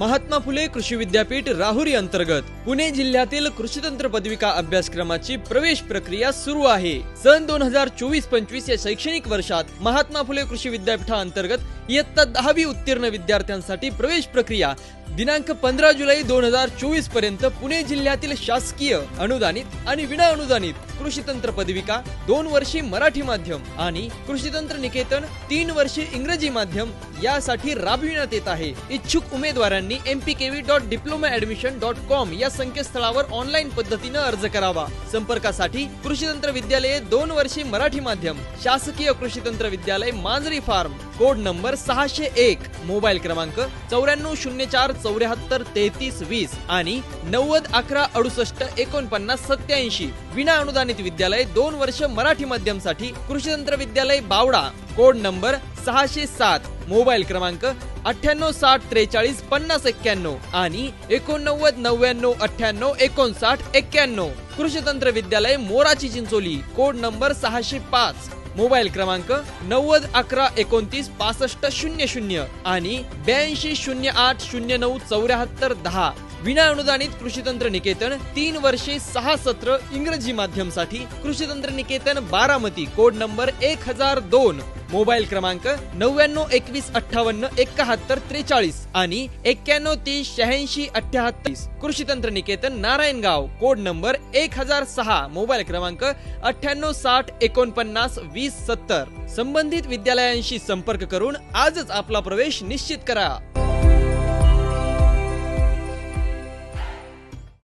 महात्मा फुले कृषी विद्यापीठ राहुरी अंतर्गत पुणे जिल्ह्यातील कृषीतंत्र पदविका अभ्यासक्रमाची प्रवेश प्रक्रिया सुरू आहे। सन 2024-25 या शैक्षणिक वर्षात महात्मा फुले कृषी विद्यापीठाअंतर्गत इयत्ता 10वी उत्तीर्ण विद्यार्थ्यांसाठी प्रवेश प्रक्रिया दिनांक 15 जुलै 2024 पर्यंत पुणे जिल्ह्यातील शासकीय अनुदानित आणि विना अनुदानित कृषीतंत्र पदविका 2 वर्षी मराठी माध्यम आणि कृषीतंत्र निकेतन 3 वर्षी इंग्रजी माध्यम यासाठी राबविण्यात येत आहे। इच्छुक उमेदवारांनी mpkv.diplomaadmission.com या संकेतस्थळावर ऑनलाईन पद्धतीने अर्ज करावा। संपर्कासाठी कृषीतंत्र विद्यालय 2 वर्षी मराठी माध्यम शासकीय कृषीतंत्र विद्यालय मांजरी फार्म कोड नंबर 601 मोबाईल क्रमांक 9404743320 आणि 9011684987 विना अनुदानित विद्यालय 2 वर्ष मराठी माध्यम साठी कृषीतंत्र विद्यालय बावडा कोड नंबर 607 मोबाईल क्रमांक 9860435091 आणि 8999985959 कृषीतंत्र विद्यालय Morachi Chincholi code number 605 mobile क्रमांक 9011296500 आणि 8208097410 विना अनुदानित कृषीतंत्र निकेतन 3 वर्षे 6 सत्र इंग्रजी माध्यम साठी कृषीतंत्र निकेतन बारामती कोड नंबर 1002 मोबाईल क्रमांक 9921587143 आणि 91308688 कृषीतंत्र निकेतन नारायणगाव कोड नंबर 1006 मोबाईल क्रमांक 9860492070 संबंधित विद्यालयांशी संपर्क करून आजच आपला प्रवेश निश्चित करा।